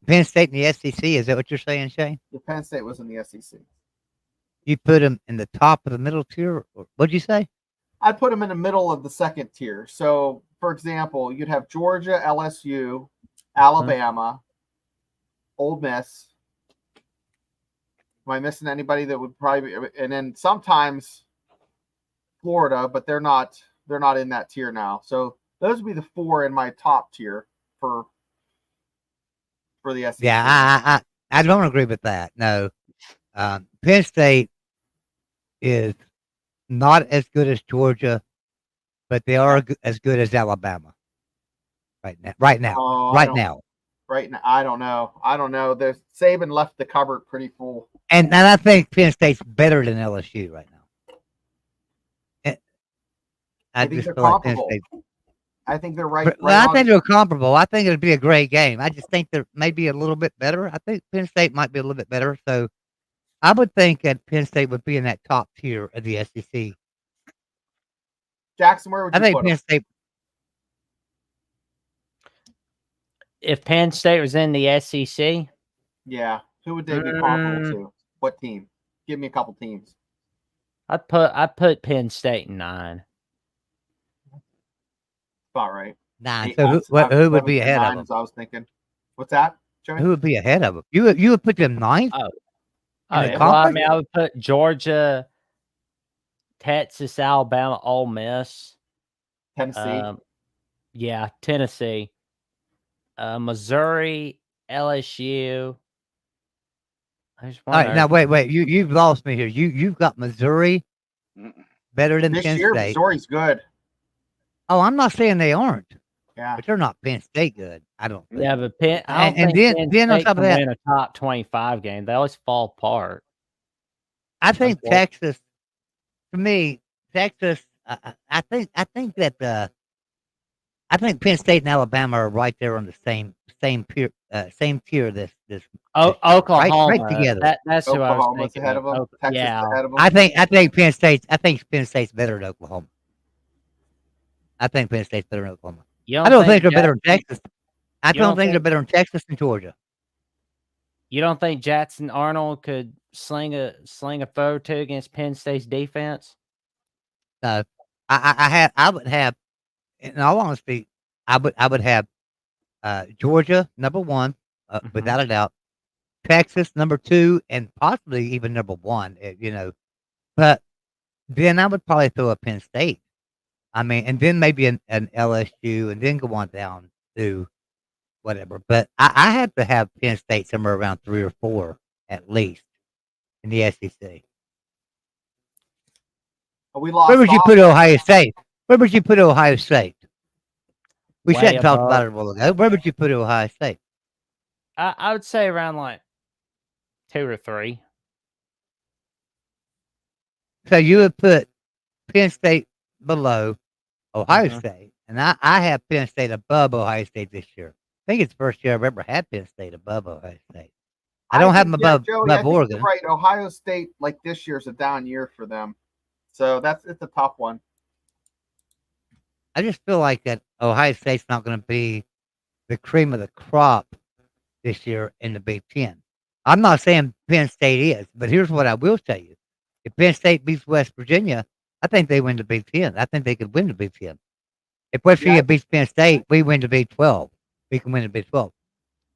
Penn State in the SEC. Is that what you're saying, Shane? If Penn State was in the SEC, You put them in the top of the middle tier? Or, what'd you say? I'd put them in the middle of the second tier. So, for example, you'd have Georgia, LSU, Alabama, Ole Miss. Am I missing anybody that would probably be, and then sometimes Florida, but they're not in that tier now. So those would be the 4 in my top tier for the SEC. Yeah, I don't agree with that. No. Penn State is not as good as Georgia, but they are as good as Alabama right now. Right now. Oh, right now. Right now, I don't know. The Saban left the cupboard pretty full. And I think Penn State's better than LSU right now. I think just they're feel like Penn comparable. State. I think they're right. Well, I on. think they're comparable. I think it'd be a great game. I just think they're maybe a little bit better. I think Penn State might be a little bit better. So I would think that Penn State would be in that top tier of the SEC. Jackson, where would I you think put Penn them? State. If Penn State was in the SEC, Yeah. Who would they be comparable Mm. to? What team? Give me a couple teams. I'd put Penn State in 9. About right. 9. Eight, So who would be ahead of 9 them? as I was thinking. What's that, Joey? Who would be ahead of them? You would put them ninth? Oh, In the yeah. Well, I conference? mean, I would put Georgia, Texas, Alabama, Ole Miss, Tennessee. yeah, Tennessee, Missouri, LSU. There's All one right, now wait. You've lost me here. You've got Missouri Mm-mm. better than This Penn year, State. Missouri's good. Oh, I'm not saying they aren't, Yeah. but they're not Penn State good. I don't think. Yeah, but Penn, I don't And think then- Penn then on State top of can that- win a top 25 game. They always fall apart. I think Okay. Texas, to me, Texas. I think that I think Penn State and Alabama are right there on the same tier. This Oh, right Oklahoma. together. That's who I was Oklahoma's thinking ahead of them. Texas yeah. is ahead of them. I think Penn State's better than Oklahoma. I think Penn State's better than Oklahoma. You I don't think they're better than Texas. I you don't don't think they're think- better than Texas and Georgia. You don't think Jackson Arnold could sling a foe or two against Penn State's defense? No, I would have, in all honesty, I would have Georgia number 1, Mhm. without a doubt. Texas number 2, and possibly even number 1. But then I would probably throw a Penn State. I mean, and then maybe an LSU, and then go on down to whatever. But I have to have Penn State somewhere around 3 or 4 at least in the SEC. We lost. Where would you off- put Ohio State? Where would you put Ohio State? We Way sat and talked above. about it a while ago. Where would you put Ohio State? I would say around like 2 or 3. So you would put Penn State below Ohio Mhm. State, and I have Penn State above Ohio State this year. I think it's the first year I've ever had Penn State above Ohio State. I don't have them think, yeah, above, Joey, I think Oregon. you're right. Ohio State, like this year's a down year for them, so it's a tough one. I just feel like that Ohio State's not going to be the cream of the crop this year in the Big Ten. I'm not saying Penn State is, but here's what I will tell you. If Penn State beats West Virginia, I think they win the Big Ten. I think they could win the Big Ten. If West Virginia beats Penn State, we win the Big 12. We can win the Big 12.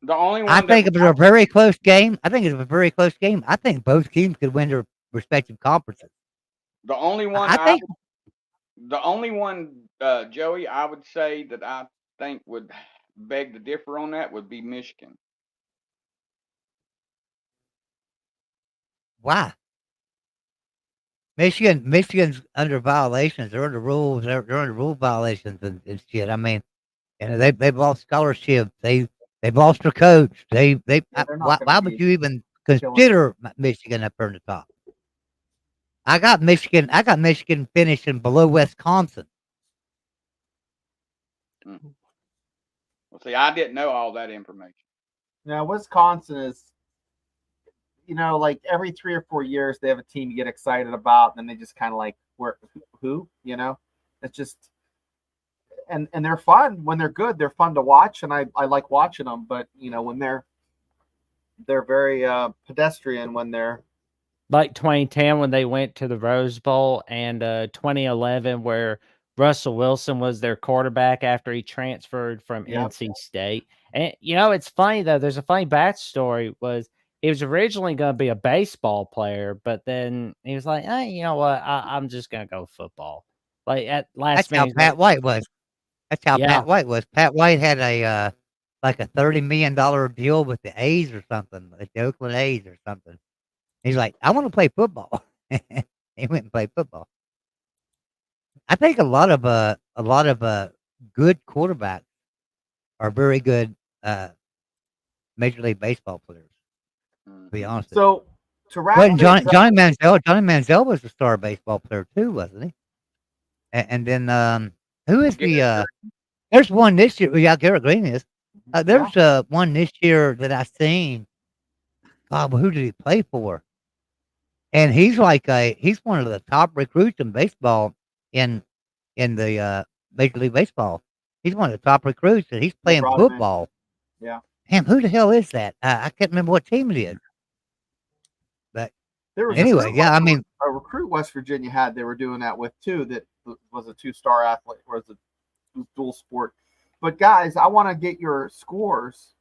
The only one I think if it's a very close game, I think both teams could win their respective conferences. the only one I think the only one, Joey, I would say that I think would beg to differ on that would be Michigan. why? Michigan's under violations. They're under rules. They're under rule violations and shit. I mean, they've lost scholarships. They've lost their coach. they're not Why gonna would be you even consider Michigan up there in the top? I got Michigan finishing below Wisconsin. Well, see, I didn't know all that information. Now, Wisconsin is, like every 3 or 4 years they have a team you get excited about, and then they just kind of like, who? It's just, and they're fun when they're good. They're fun to watch, and I like watching them. But when they're very pedestrian when they're Like 2010 when they went to the Rose Bowl, and 2011 where Russell Wilson was their quarterback after he transferred from Yep. NC State. And it's funny though. There's a funny backstory. Was he was originally going to be a baseball player, but then he was like, you know what? I'm just going to go football. Like at last That's how minute, Pat White was. Yeah. Pat White was. Pat White had a like a $30 million deal with the A's or something, like the Oakland A's or something. He's like, I want to play football. He went and played football. I think a lot of good quarterbacks are very good Major League Baseball players. To be honest. with you. so to wrap Wasn't things up- Johnny Manziel was a star baseball player too, wasn't he? And then who is Garrett the? There's one this year. Yeah, Garrett Green is. There's Yeah. one this year that I seen. God, who did he play for? And he's he's one of the top recruits in baseball in the Major League Baseball. He's one of the top recruits, and he's They playing brought him in. football. Yeah. Damn, who the hell is that? I can't remember what team it is. But There was anyway, yeah, I mean, a recruit West Virginia had they were doing that with too. That was a 2-star athlete, or was a dual sport. But guys, I want to get your scores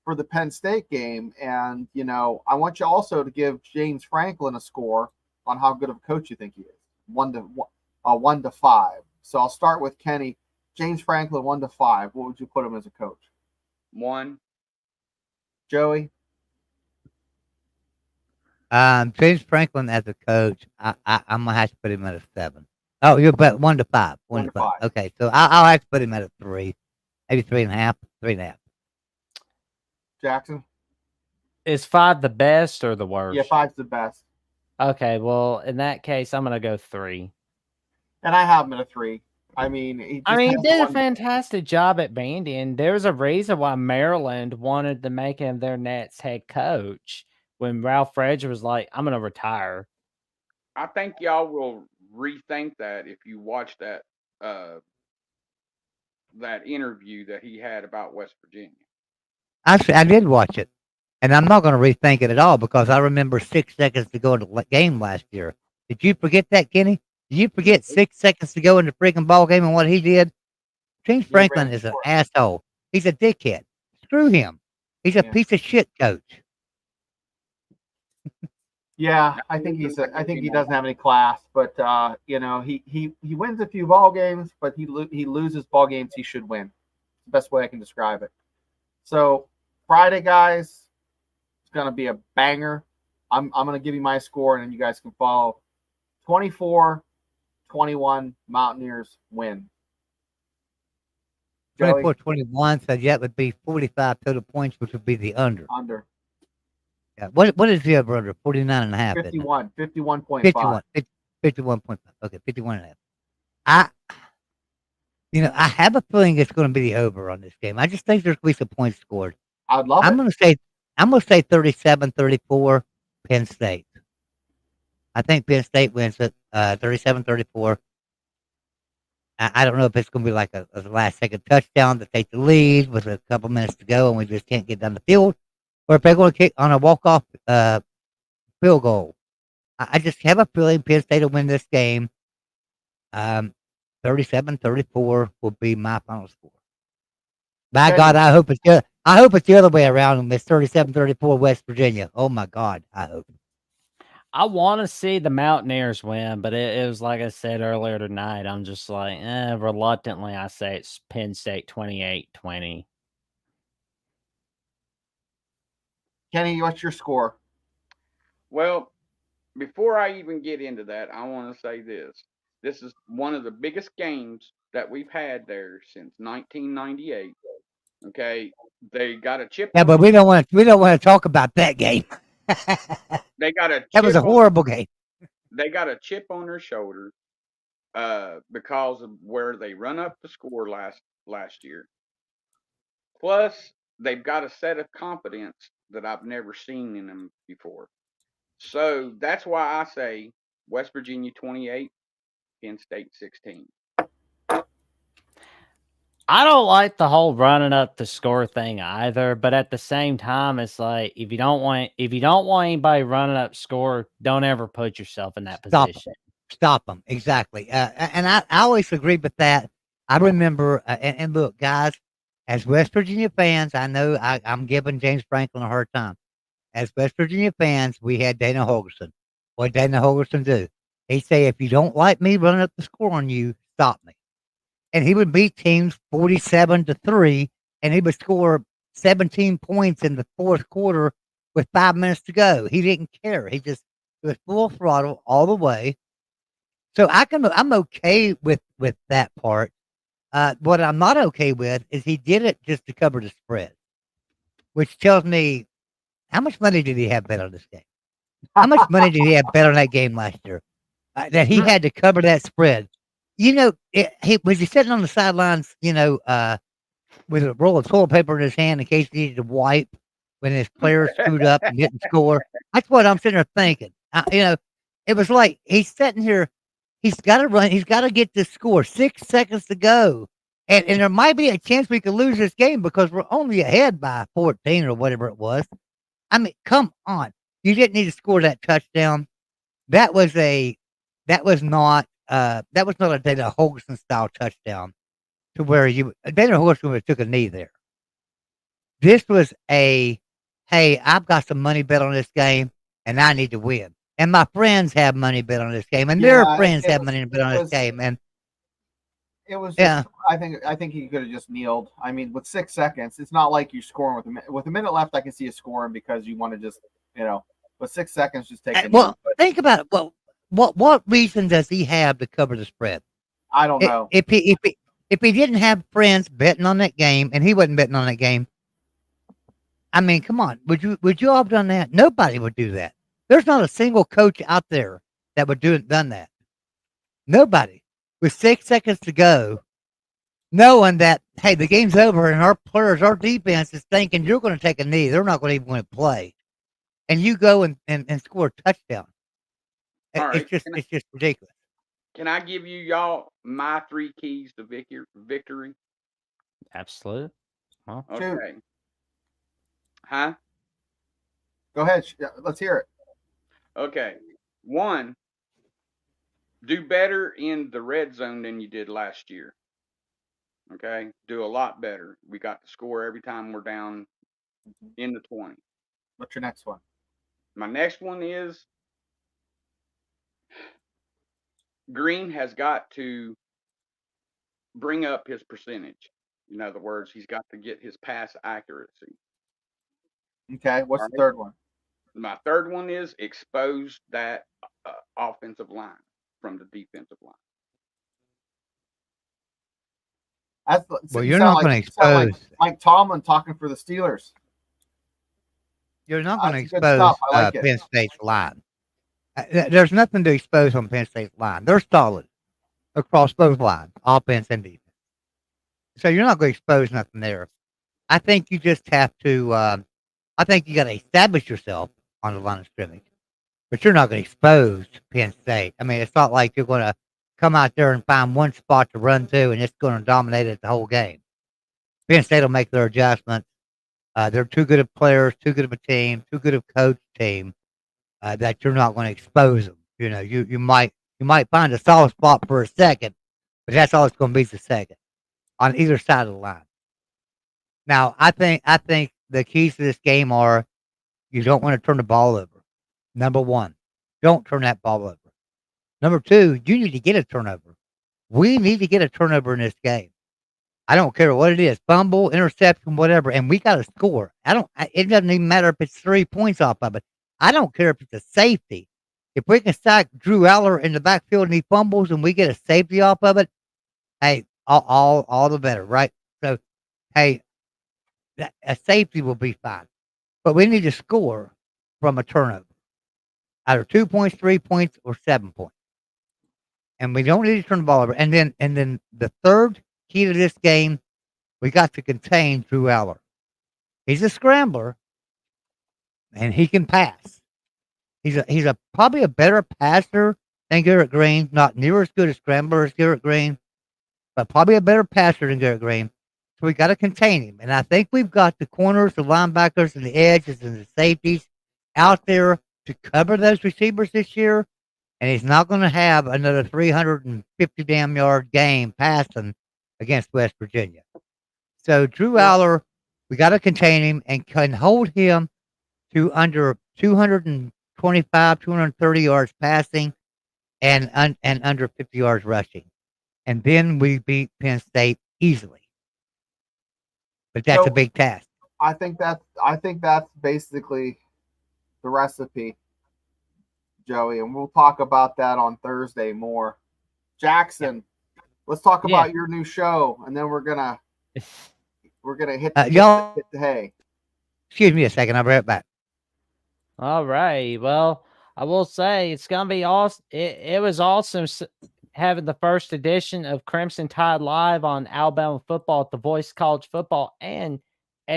for the Penn State game, and I want you also to give James Franklin a score on how good of a coach you think he is. 1 to 5. So I'll start with Kenny. James Franklin, 1 to 5. What would you put him as a coach? 1. Joey? James Franklin as a coach, I'm gonna have to put him at a 7. Oh, you're bet 1 to 5. 1 to 5. Okay, so I'll have to put him at a 3, maybe 3.5, 3.5. Jackson? Is 5 the best or the worst? Yeah, 5's the best. Okay, well, in that case, I'm gonna go 3. And I have him at a 3. I mean, he did a fantastic job at Bandy, and there's a reason why Maryland wanted to make him their next head coach when Ralph Frazier was like, "I'm gonna retire." I think y'all will rethink that if you watch that that interview that he had about West Virginia. Actually, I did watch it, and I'm not going to rethink it at all because I remember 6 seconds to go in the game last year. Did you forget that, Kenny? Did you forget 6 seconds to go in the freaking ball game and what he did? James Franklin is an asshole. He's a dickhead. Screw him. He's a piece of shit coach. Yeah, I think he doesn't have any class, but he wins a few ball games, but he loses ball games he should win. It's the best way I can describe it. So Friday, guys, it's gonna be a banger. I'm gonna give you my score, and then you guys can follow. 24-21 Mountaineers win. 24-21, so that would be 45 total points, which would be the under. Under. Yeah. What is the over under? 49.5. 51. 51.5. 51.5. Okay, 51.5. I have a feeling it's going to be the over on this game. I just think there's going to be some points scored. I'd love I'm going to say 37-34 Penn State. I think Penn State wins it 37-34. I don't know if it's going to be like a last-second touchdown to take the lead with a couple minutes to go and we just can't get down the field, or if they're going to kick on a walk-off field goal. I just have a feeling Penn State will win this game. 37-34 will be my final score. By God, I hope it's the other way around. It's 37-34 West Virginia. Oh my God, I hope. I want to see the Mountaineers win, but it was like I said earlier tonight. I'm just like, reluctantly, I say it's Penn State 28-20. Kenny, what's your score? Well, before I even get into that, I want to say this. This is one of the biggest games that we've had there since 1998. Okay, they got a chip. Yeah, but we don't want to talk about that game. They got a. That was a horrible game. They got a chip on their shoulder because of where they run up the score last year. Plus, they've got a set of confidence that I've never seen in them before. So that's why I say West Virginia 28, Penn State 16. I don't like the whole running up the score thing either, but at the same time, it's like if you don't want anybody running up score, don't ever put yourself in that position. Stop them. Exactly. And I always agree with that. I remember, and look, guys, as West Virginia fans, I know I'm giving James Franklin a hard time. As West Virginia fans, we had Dana Holgerson. What did Dana Holgerson do? He'd say, if you don't like me running up the score on you, stop me. And he would beat teams 47-3, and he would score 17 points in the fourth quarter with 5 minutes to go. He didn't care. It was full throttle all the way. So I'm okay with that part. What I'm not okay with is he did it just to cover the spread, which tells me, how much money did he have bet on this game? How much money did he have bet on that game last year? That he had to cover that spread. was he sitting on the sidelines, with a roll of toilet paper in his hand in case he needed to wipe when his players screwed up and didn't score? That's what I'm sitting there thinking. It was like he's sitting here. He's got to run. He's got to get this score. 6 seconds to go. And there might be a chance we could lose this game because we're only ahead by 14 or whatever it was. I mean, come on. You didn't need to score that touchdown. That was not a Dana Holgson style touchdown to where Dana Holgson would have took a knee there. This was hey, I've got some money bet on this game and I need to win. And my friends have money bet on this game and their friends have money bet on this game. And it was just, I think he could have just kneeled. I mean, with 6 seconds, it's not like you're scoring with a minute left. I can see you scoring because you want to just, with 6 seconds, just take it. Well, think about it. Well, what reason does he have to cover the spread? I don't know. If he didn't have friends betting on that game and he wasn't betting on that game, I mean, come on, would you all have done that? Nobody would do that. There's not a single coach out there that would done that. Nobody. With 6 seconds to go, knowing that, hey, the game's over and our players, our defense is thinking you're going to take a knee. They're not going to even want to play. And you go and score a touchdown. It's just ridiculous. Can I give you y'all my 3 keys to victory? Absolutely. Huh? Okay. Huh? Go ahead. Let's hear it. Okay. 1, do better in the red zone than you did last year. Okay? Do a lot better. We got to score every time we're down in the 20. What's your next one? My next one is Green has got to bring up his percentage. In other words, he's got to get his pass accuracy. Okay. What's the third one? My third one is expose that offensive line from the defensive line. Well, you're not going to expose Mike Tomlin talking for the Steelers. You're not going to expose Penn State's line. There's nothing to expose on Penn State's line. They're solid across both lines, offense and defense. So you're not going to expose nothing there. I think you just have to. I think you got to establish yourself on the line of scrimmage, but you're not going to expose Penn State. I mean, it's not like you're going to come out there and find one spot to run to and it's going to dominate it the whole game. Penn State will make their adjustments. They're too good of players, too good of a team, too good of coach team that you're not going to expose them. You might find a soft spot for a second, but that's all it's going to be is a second on either side of the line. Now, I think the keys to this game are you don't want to turn the ball over. Number 1, don't turn that ball over. Number 2, you need to get a turnover. We need to get a turnover in this game. I don't care what it is, fumble, interception, whatever, and we got to score. It doesn't even matter if it's 3 points off of it. I don't care if it's a safety. If we can sack Drew Aller in the backfield and he fumbles and we get a safety off of it, hey, all the better, right? So, hey, a safety will be fine. But we need to score from a turnover. Either 2 points, 3 points, or 7 points. And we don't need to turn the ball over. And then the third key to this game, we got to contain Drew Aller. He's a scrambler, and he can pass. He's probably a better passer than Garrett Green. Not near as good a scrambler as Garrett Green, but probably a better passer than Garrett Green. So we got to contain him. And I think we've got the corners, the linebackers, and the edges and the safeties out there to cover those receivers this year. And he's not going to have another 350 damn yard game passing against West Virginia. So Drew Aller, we got to contain him and can hold him to under 225, 230 yards passing and under 50 yards rushing. And then we beat Penn State easily. But that's a big task. I think that's basically the recipe, Joey, and we'll talk about that on Thursday more. Jackson, let's talk about your new show, and then we're gonna hit the hay. Excuse me a second, I'll be right back. All right. Well, I will say it's gonna be awesome. It was awesome having the first edition of Crimson Tide Live on Alabama football at the Voice College Football and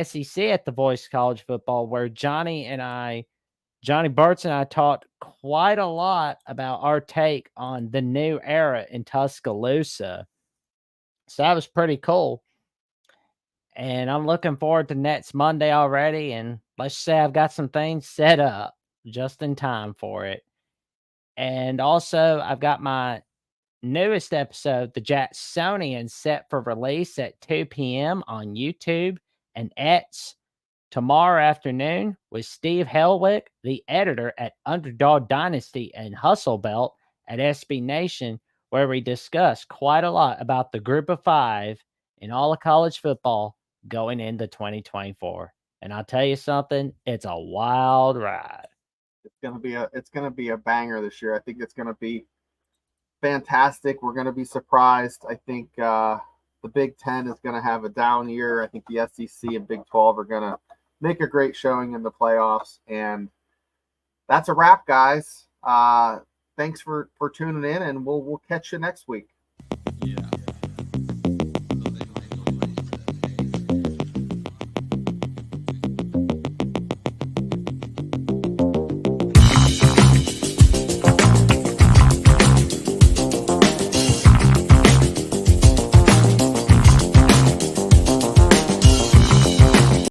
SEC at the Voice College Football, where Johnny Burtz and I talked quite a lot about our take on the new era in Tuscaloosa. So that was pretty cool. And I'm looking forward to next Monday already. And let's say I've got some things set up just in time for it. And also, I've got my newest episode, The Jacksonian, set for release at 2 p.m. on YouTube and X tomorrow afternoon with Steve Helwick, the editor at Underdog Dynasty and Hustle Belt at SB Nation, where we discuss quite a lot about the group of five in all of college football going into 2024. And I'll tell you something, it's a wild ride. It's gonna be a banger this year. I think it's gonna be fantastic. We're gonna be surprised. I think the Big Ten is gonna have a down year. I think the SEC and Big 12 are gonna make a great showing in the playoffs. And that's a wrap, guys. Thanks for tuning in, and we'll catch you next week.